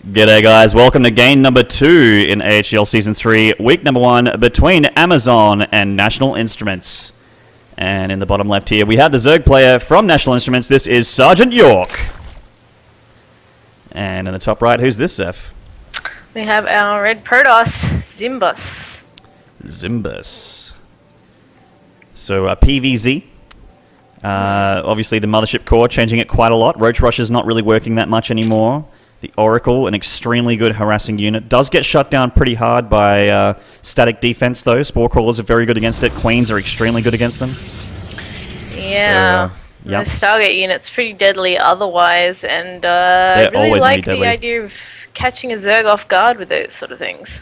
G'day guys, welcome to game number 2 in AHGL Season 3, week number 1 between Amazon and National Instruments. And in the bottom left here, we have the Zerg player from National Instruments. This is Sergeant York. And in the top right, who's this, Zepph? We have our red Protoss, Zimbus. Zimbus. So PVZ. Obviously the Mothership core, changing it quite a lot. Roach Rush is not really working that much anymore. The Oracle, an extremely good harassing unit. Does get shut down pretty hard by static defense, though. Spore Crawlers are very good against it. Queens are extremely good against them. Yeah. So, yep. The Stargate unit's pretty deadly otherwise, and I really like the idea of catching a Zerg off guard with those sort of things.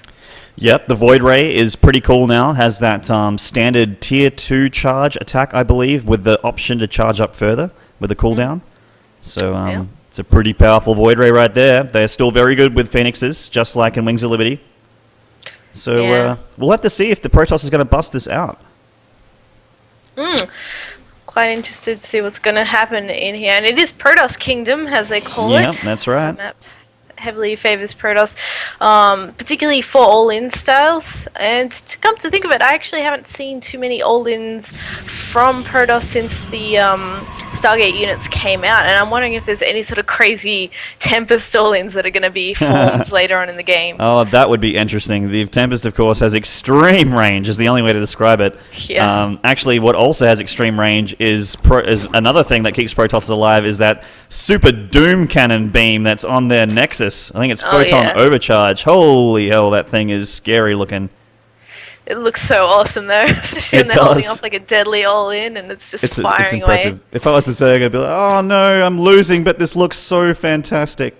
Yep, the Void Ray is pretty cool now. Has that standard tier 2 charge attack, I believe, with the option to charge up further with the cooldown. So, yeah. It's a pretty powerful Void Ray right there. They're still very good with Phoenixes, just like in Wings of Liberty. So we'll have to see if the Protoss is going to bust this out. Quite interested to see what's going to happen in here. And it is Protoss Kingdom, as they call it. Yeah, that's right. The map heavily favors Protoss, particularly for all-in styles. And to come to think of it, I actually haven't seen too many all-ins from Protoss since the Stargate units came out, and I'm wondering if there's any sort of crazy Tempest all-ins that are going to be formed later on in the game. Oh, that would be interesting. The Tempest, of course, has extreme range, is the only way to describe it. Yeah. Actually, what also has extreme range is another thing that keeps Protoss alive, is that super Doom Cannon beam that's on their Nexus. I think it's Photon Overcharge. Holy hell, that thing is scary looking. It looks so awesome though, especially when they're holding off like a deadly all-in and it's just firing it's impressive. away. If I was the Zerg, I'd be like, oh no, I'm losing, but this looks so fantastic.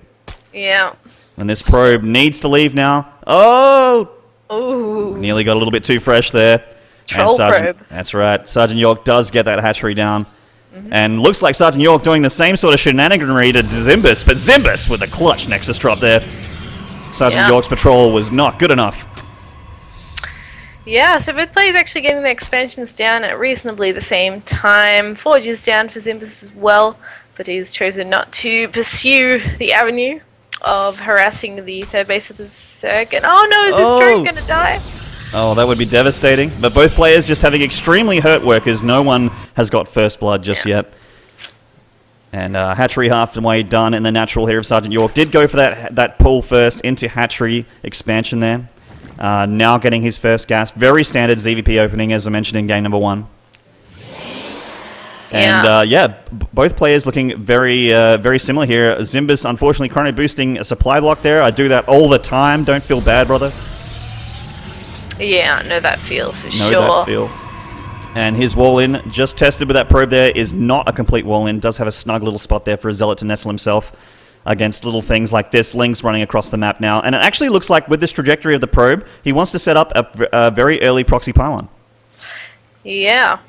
Yeah. And this probe needs to leave now. Oh! Ooh. Nearly got a little bit too fresh there. Troll probe. That's right. Sergeant York does get that hatchery down. And looks like Sergeant York doing the same sort of shenaniganry to Zimbus, but Zimbus with a clutch Nexus drop there. Sergeant York's patrol was not good enough. Yeah, so both players actually getting the expansions down at reasonably the same time. Forge is down for Zimbus as well, but he's chosen not to pursue the avenue of harassing the third base of the Zerg. And oh no, is this drone going to die? Oh, that would be devastating. But both players just having extremely hurt workers. No one has got first blood just yet. And hatchery halfway done in the natural here of Sergeant York. Did go for that pull first into hatchery expansion there. Now getting his first gas. Very standard ZVP opening, as I mentioned in game number 1. And both players looking very very similar here. Zimbus, unfortunately, chrono boosting a supply block there. I do that all the time. Don't feel bad, brother. Yeah, know that feel for sure. Know that feel. And his wall-in, just tested with that probe there, is not a complete wall-in. Does have a snug little spot there for a Zealot to nestle himself against little things like this. Lynx running across the map now. And it actually looks like with this trajectory of the probe, he wants to set up a very early proxy pylon. Yeah,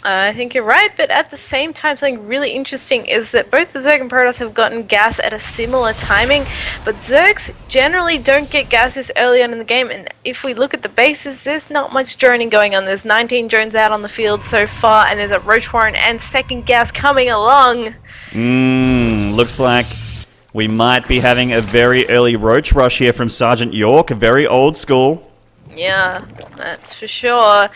I think you're right, but at the same time, something really interesting is that both the Zerg and Protoss have gotten gas at a similar timing, but Zergs generally don't get gas this early on in the game, and if we look at the bases, there's not much droning going on. There's 19 drones out on the field so far, and there's a Roach Warren and second gas coming along. Looks like we might be having a very early Roach Rush here from Sergeant York, very old school. Yeah, that's for sure.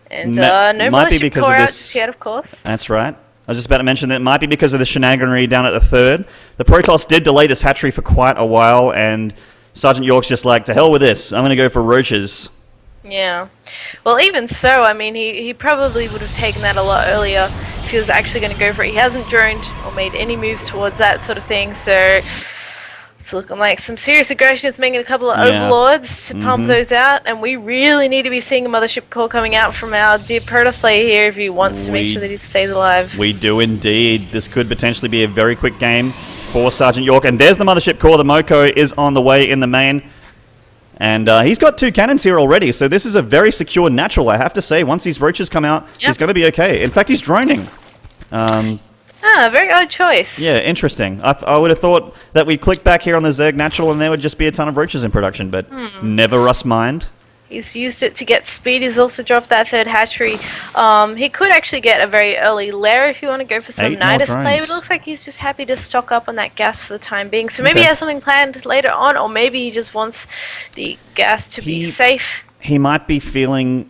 And no Mothership core out just yet, of course. That's right. I was just about to mention that it might be because of the shenaniganry down at the third. The Protoss did delay this hatchery for quite a while, and Sergeant York's just like, to hell with this. I'm going to go for roaches. Yeah. Well, even so, I mean, he probably would have taken that a lot earlier if he was actually going to go for it. He hasn't droned or made any moves towards that sort of thing, so it's looking like some serious aggression. It's making a couple of overlords to pump those out, and we really need to be seeing a Mothership core coming out from our dear Protoss player here if he wants to make sure that he stays alive. We do indeed. This could potentially be a very quick game for Sergeant York, and there's the Mothership core. The Moko is on the way in the main, and he's got 2 cannons here already, so this is a very secure natural, I have to say. Once these roaches come out, he's going to be okay. In fact, he's droning. Very odd choice. Yeah, interesting. I would have thought that we'd click back here on the Zerg Natural and there would just be a ton of roaches in production, but never Russ mind. He's used it to get speed. He's also dropped that third hatchery. He could actually get a very early lair if you want to go for some 8 more Nidus play, but drones. it looks like he's just happy to stock up on that gas for the time being. So maybe he has something planned later on, or maybe he just wants the gas to be safe. He might be feeling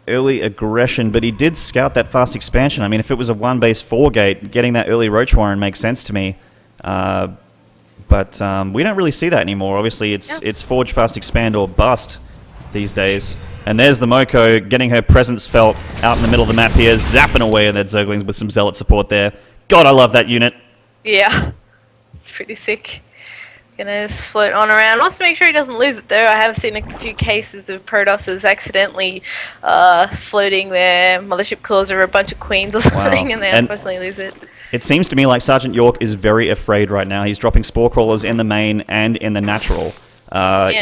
early aggression, but he did scout that fast expansion. I mean, if it was a 1-base 4-gate, getting that early Roach Warren makes sense to me. But we don't really see that anymore. Obviously, it's Forge, Fast Expand, or Bust these days. And there's the Moko getting her presence felt out in the middle of the map here, zapping away at that Zerglings with some Zealot support there. God, I love that unit. Yeah, it's pretty sick. Gonna just float on around. Wants to make sure he doesn't lose it though. I have seen a few cases of Protosses accidentally floating their mothership cores over a bunch of queens or something, and they unfortunately lose it. It seems to me like Sergeant York is very afraid right now. He's dropping Spore Crawlers in the main and in the natural.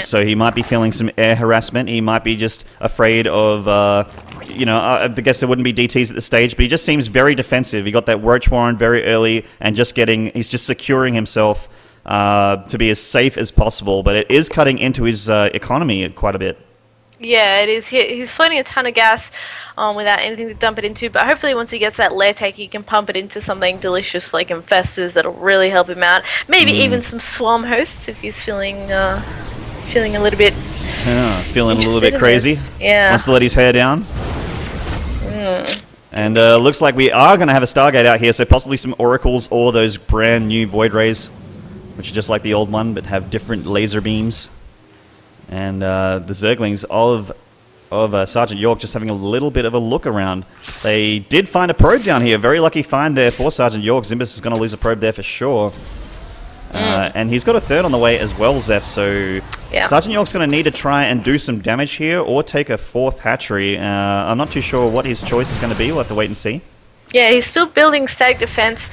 So he might be feeling some air harassment. He might be just afraid of, I guess there wouldn't be DTs at this stage, but he just seems very defensive. He got that Roach Warren very early and he's just securing himself to be as safe as possible. But it is cutting into his economy quite a bit. Yeah, it is. He's floating a ton of gas without anything to dump it into, but hopefully once he gets that lair take, he can pump it into something delicious like Infestors that'll really help him out. Maybe even some Swarm Hosts if he's feeling a little bit... feeling a little bit crazy. Yeah. Wants to let his hair down. And looks like we are going to have a Stargate out here, so possibly some Oracles or those brand new Void Rays, which are just like the old one, but have different laser beams. And the Zerglings of Sergeant York just having a little bit of a look around. They did find a probe down here. Very lucky find there for Sergeant York. Zimbus is going to lose a probe there for sure. And he's got a third on the way as well, Zepph. So Sergeant York's going to need to try and do some damage here or take a 4th hatchery. I'm not too sure what his choice is going to be. We'll have to wait and see. Yeah, he's still building static defense.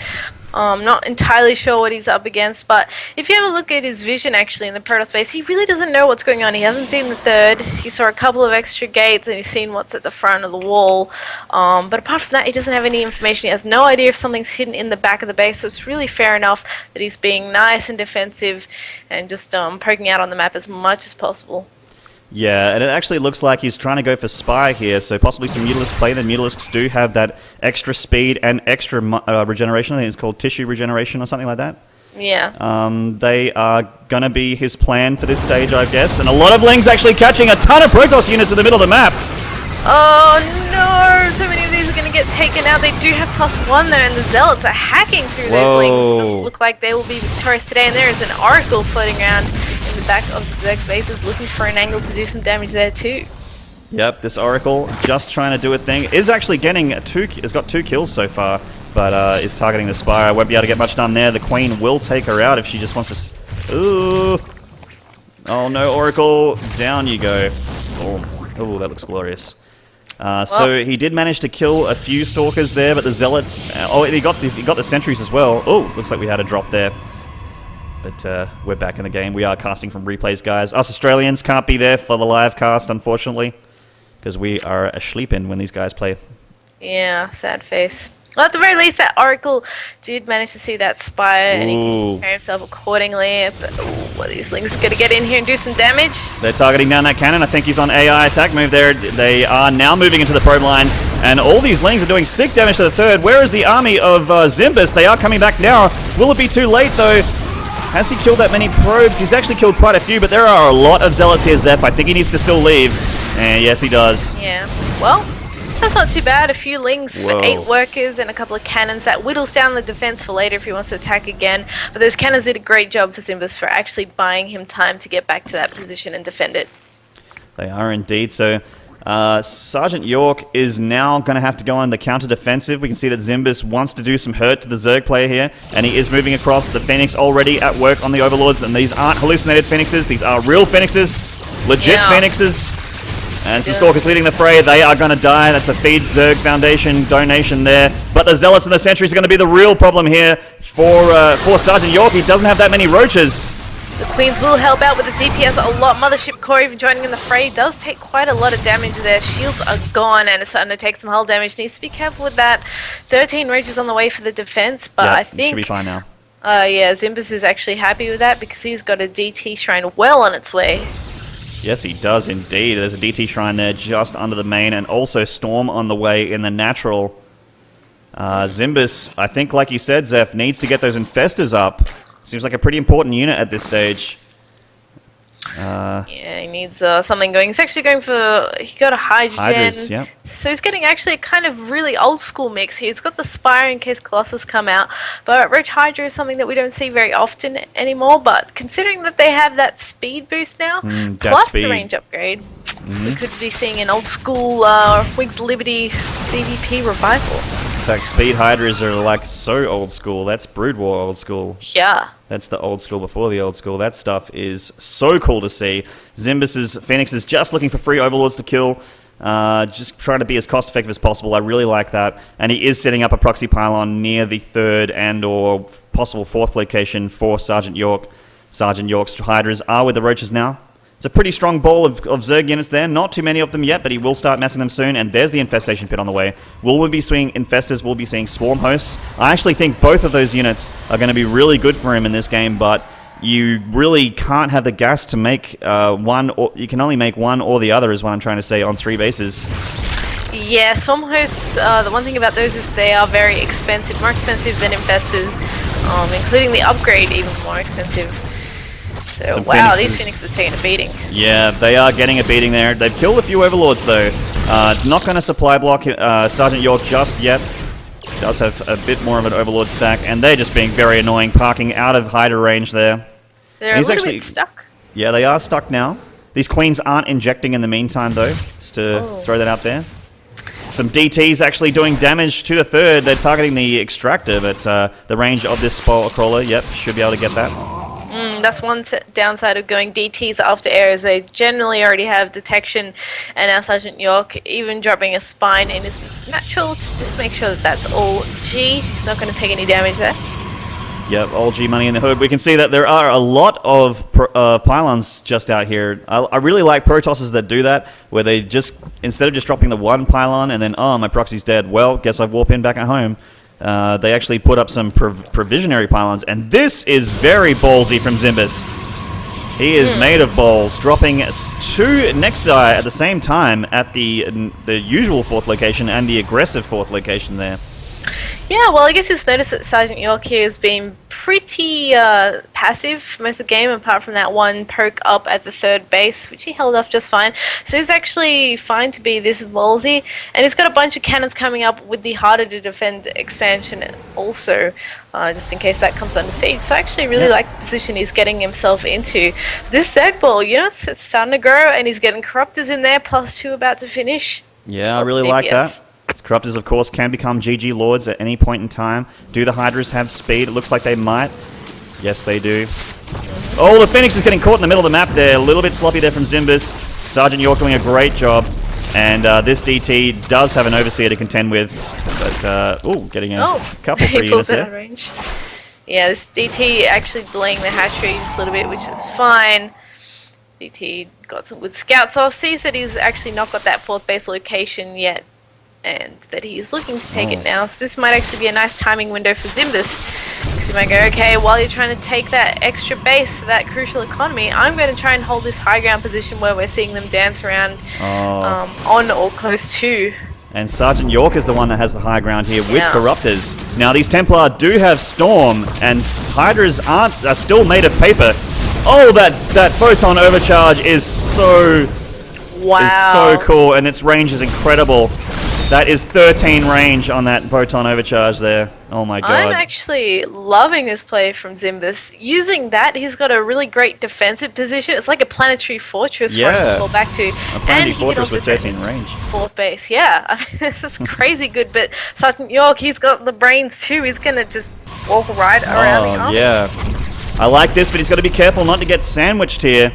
Not entirely sure what he's up against, but if you have a look at his vision actually in the Protoss base, he really doesn't know what's going on. He hasn't seen the 3rd. He saw a couple of extra gates and he's seen what's at the front of the wall. But apart from that, he doesn't have any information. He has no idea if something's hidden in the back of the base, so it's really fair enough that he's being nice and defensive and just poking out on the map as much as possible. Yeah, and it actually looks like he's trying to go for Spy here, so possibly some Mutalisk play. The Mutalisks do have that extra speed and extra regeneration. I think it's called tissue regeneration or something like that. Yeah. They are going to be his plan for this stage, I guess. And a lot of Lings actually catching a ton of Protoss units in the middle of the map. Oh no, so many of these are going to get taken out. They do have +1 there, and the Zealots are hacking through those Lings. Doesn't look like they will be victorious today, and there is an Oracle floating around in the back of the Zerg's bases looking for an angle to do some damage there too. Yep, this Oracle just trying to do a thing. Is actually getting has got 2 kills so far, but is targeting the Spire. Won't be able to get much done there. The Queen will take her out if she just wants to... Ooh! Oh no, Oracle! Down you go. Oh, that looks glorious. So he did manage to kill a few Stalkers there, but the Zealots... he got the Sentries as well. Oh, looks like we had a drop there. But we're back in the game. We are casting from replays, guys. Us Australians can't be there for the live cast, unfortunately, because we are asleep in when these guys play. Yeah, sad face. Well, at the very least, that Oracle did manage to see that Spire and he can prepare himself accordingly. But these Lings are going to get in here and do some damage. They're targeting down that cannon. I think he's on AI attack move there. They are now moving into the probe line, and all these Lings are doing sick damage to the 3rd. Where is the army of Zimbus? They are coming back now. Will it be too late, though? Has he killed that many probes? He's actually killed quite a few, but there are a lot of Zealots here, Zepph. I think he needs to still leave. And yes, he does. Yeah. Well, that's not too bad. A few Lings for 8 workers and a couple of cannons. That whittles down the defense for later if he wants to attack again. But those cannons did a great job for Zimbus for actually buying him time to get back to that position and defend it. They are indeed. So Sergeant York is now going to have to go on the counter-defensive. We can see that Zimbus wants to do some hurt to the Zerg player here, and he is moving across. The Phoenix already at work on the Overlords, and these aren't hallucinated Phoenixes. These are real Phoenixes, legit Phoenixes. And some Stalkers leading the fray. They are going to die. That's a Feed Zerg Foundation donation there. But the Zealots and the Sentries are going to be the real problem here for Sergeant York. He doesn't have that many roaches. The Queens will help out with the DPS a lot. Mothership Core even joining in the fray does take quite a lot of damage there. Shields are gone and it's starting to take some hull damage. Needs to be careful with that. 13 roaches on the way for the defense, but I think... should be fine now. Yeah, Zimbus is actually happy with that because he's got a DT shrine well on its way. Yes, he does indeed. There's a DT Shrine there just under the main, and also Storm on the way in the natural. Zimbus, I think, like you said, Zepph, needs to get those Infestors up. Seems like a pretty important unit at this stage. Yeah, he needs something going. He's actually going for... He got a Hydrogen. Hydras, yep. So he's getting actually a kind of really old school mix here. He's got the Spire in case Colossus come out. But Roach Hydra is something that we don't see very often anymore. But considering that they have that speed boost now, plus the range upgrade, we could be seeing an old school Wings Liberty CVP revival. In fact, Speed Hydras are like so old school. That's Brood War old school. Yeah. That's the old school before the old school. That stuff is so cool to see. Zimbus's Phoenix is just looking for free Overlords to kill. Just trying to be as cost effective as possible. I really like that. And he is setting up a proxy pylon near the third and or possible fourth location for Sergeant York. Sergeant York's Hydras are with the Roaches now. It's a pretty strong ball of Zerg units there. Not too many of them yet, but he will start messing them soon. And there's the Infestation Pit on the way. Will we be seeing Infestors? We'll be seeing Swarm Hosts. I actually think both of those units are going to be really good for him in this game, but you really can't have the gas to make one, or you can only make one or the other, is what I'm trying to say, on 3 bases. Yeah, Swarm Hosts, the one thing about those is they are very expensive, more expensive than Infestors, including the upgrade even more expensive. So, wow, these Phoenixes taking a beating. Yeah, they are getting a beating there. They've killed a few Overlords, though. It's not going to supply block Sergeant York just yet. Does have a bit more of an Overlord stack, and they're just being very annoying, parking out of Hydra range there. They're a little bit stuck. Yeah, they are stuck now. These Queens aren't injecting in the meantime, though, just to throw that out there. Some DTs actually doing damage to the third. They're targeting the Extractor, but the range of this Spoiler Crawler, yep, should be able to get that. That's one downside of going DTs after air, is they generally already have detection, and now Sergeant York even dropping a Spine in his natural to just make sure that that's all G. Not going to take any damage there. Yep, all G money in the hood. We can see that there are a lot of pylons just out here. I really like Protosses that do that, where they just, instead of just dropping the one pylon and then, oh, my proxy's dead, well, guess I've warped in back at home. They actually put up some provisionary pylons, and this is very ballsy from Zimbus. He is made of balls, dropping 2 Nexi at the same time at the usual 4th location and the aggressive 4th location there. Yeah, well, I guess it's noticed that Sergeant York here has been pretty passive most of the game, apart from that one poke up at the 3rd base, which he held off just fine. So he's actually fine to be this ballsy, and he's got a bunch of cannons coming up with the harder to defend expansion also, just in case that comes under siege. So I actually really like the position he's getting himself into. This Zerg ball, you know, it's starting to grow, and he's getting Corruptors in there, +2 about to finish. Yeah, I really like that. Corruptors, of course, can become GG Lords at any point in time. Do the Hydras have speed? It looks like they might. Yes, they do. Oh, the Phoenix is getting caught in the middle of the map there. A little bit sloppy there from Zimbus. Sergeant York doing a great job. And this DT does have an Overseer to contend with. But, getting a couple free units there. Range. Yeah, this DT actually delaying the hatcheries a little bit, which is fine. DT got some good scouts off. Sees that he's actually not got that 4th base location yet, and that he is looking to take it now. So this might actually be a nice timing window for Zimbus, because he might go, okay, while you're trying to take that extra base for that crucial economy, I'm going to try and hold this high ground position where we're seeing them dance around on or close to. And Sergeant York is the one that has the high ground here with Corruptors. Now these Templar do have Storm, and Hydras are still made of paper. Oh, that Photon Overcharge is so cool, and its range is incredible. That is 13 range on that Photon Overcharge there. Oh my god. I'm actually loving this play from Zimbus. Using that, he's got a really great defensive position. It's like a planetary fortress for him to fall back to. A planetary fortress with 13 range. 4th base, yeah. I mean, this is crazy good, but Sergeant York, he's got the brains too. He's going to just walk right around the army. Yeah. I like this, but he's got to be careful not to get sandwiched here.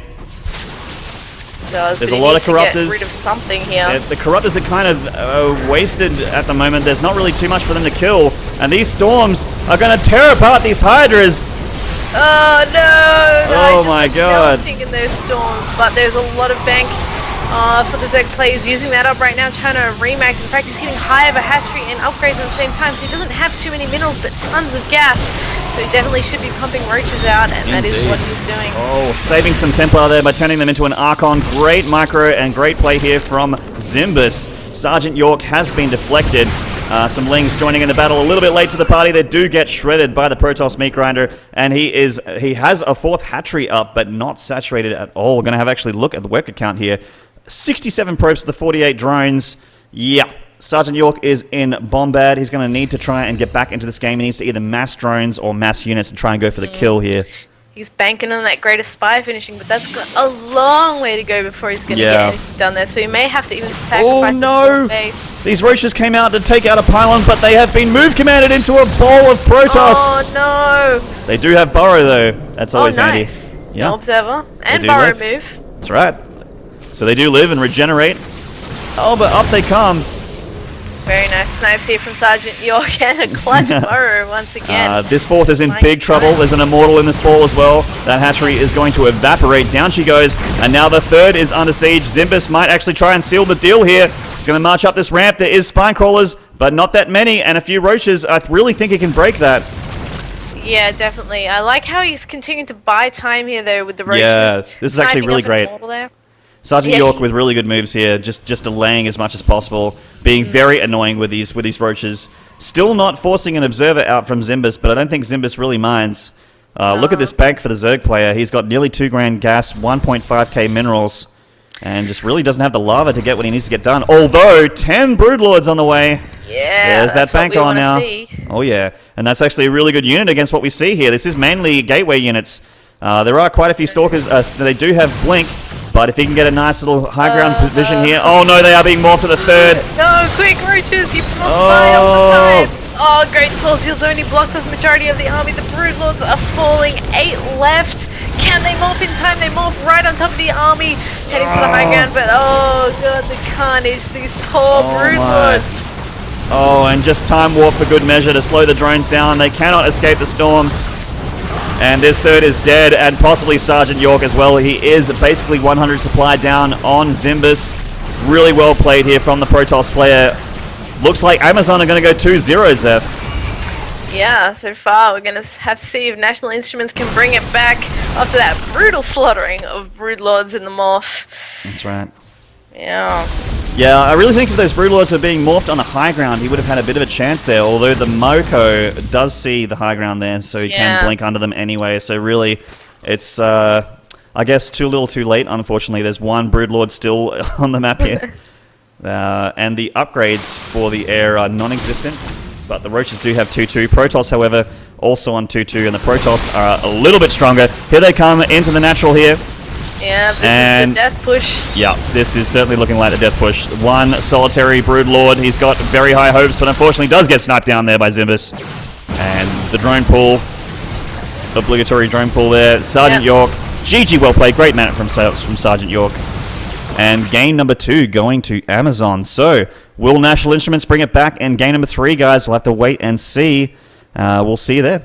There's a lot of Corruptors. Get rid of something here. The Corruptors are kind of wasted at the moment. There's not really too much for them to kill, and these Storms are going to tear apart these Hydras. Oh no! Oh my god! Melting in those Storms, but there's a lot of bank for the Zerg players using that up right now, trying to remax. In fact, he's hitting high of a hatchery and upgrades at the same time, so he doesn't have too many minerals, but tons of gas. So he definitely should be pumping roaches out, and that is what he's doing. Oh, saving some Templar there by turning them into an Archon. Great micro and great play here from Zimbus. Sergeant York has been deflected. Some Lings joining in the battle a little bit late to the party. They do get shredded by the Protoss Meat Grinder, and he has a 4th hatchery up, but not saturated at all. We're going to have actually look at the worker count here. 67 probes to the 48 drones. Yeah. Sergeant York is in Bombad. He's going to need to try and get back into this game. He needs to either mass drones or mass units and try and go for the kill here. He's banking on that Greatest Spy finishing, but that's got a long way to go before he's going to get anything done there. So he may have to even sacrifice his base. These roaches came out to take out a pylon, but they have been move commanded into a ball of Protoss. Oh no! They do have Burrow though. That's always handy. Nice. Yeah. No Observer and Burrow move. That's right. So they do live and regenerate. Oh, but up they come. Very nice snipes here from Sergeant York and a clutch burrow once again. This 4th is in big trouble. There's an Immortal in this ball as well. That hatchery is going to evaporate. Down she goes. And now the 3rd is under siege. Zimbus might actually try and seal the deal here. He's going to march up this ramp. There is Spine Crawlers, but not that many. And a few roaches. I really think he can break that. Yeah, definitely. I like how he's continuing to buy time here, though, with the roaches. Yeah, this is actually really great. Sergeant York with really good moves here, just delaying as much as possible, being very annoying with these roaches. Still not forcing an observer out from Zimbus, but I don't think Zimbus really minds. Look at this bank for the Zerg player. He's got nearly 2 grand gas, 1.5k minerals, and just really doesn't have the lava to get what he needs to get done. Although 10 Broodlords on the way. Yeah, there's that bank on now. See. Oh yeah, and that's actually a really good unit against what we see here. This is mainly gateway units. There are quite a few stalkers. They do have blink. But if he can get a nice little high ground position here... Oh no, they are being morphed to the 3rd. No, quick, roaches, you must fly all the time. Oh, great force fields only blocks off the majority of the army. The Broodlords are falling. 8 left. Can they morph in time? They morph right on top of the army, heading to the high ground. But oh god, the carnage. These poor Broodlords. Oh, and just time warp for good measure to slow the drones down. They cannot escape the storms. And this 3rd is dead, and possibly Sergeant York as well. He is basically 100 supply down on Zimbus. Really well played here from the Protoss player. Looks like Amazon are going to go 2-0, Zepph. Yeah, so far we're going to have to see if National Instruments can bring it back after that brutal slaughtering of Broodlords in the morph. That's right. Yeah. Yeah, I really think if those Broodlords were being morphed on the high ground, he would have had a bit of a chance there, although the Moko does see the high ground there, so he can blink under them anyway. So really, it's, I guess, too little too late, unfortunately. There's 1 Broodlord still on the map here. And the upgrades for the air are non-existent, but the Roaches do have 2-2. Protoss, however, also on 2-2, and the Protoss are a little bit stronger. Here they come into the natural here. Yeah, this is the death push. Yeah, this is certainly looking like the death push. 1 solitary Broodlord. He's got very high hopes, but unfortunately does get sniped down there by Zimbus. And the drone pool. Obligatory drone pool there. Sergeant York. GG, well played. Great man from Sergeant York. And game number 2 going to Amazon. So, will National Instruments bring it back? And game number 3, guys, we'll have to wait and see. We'll see you there.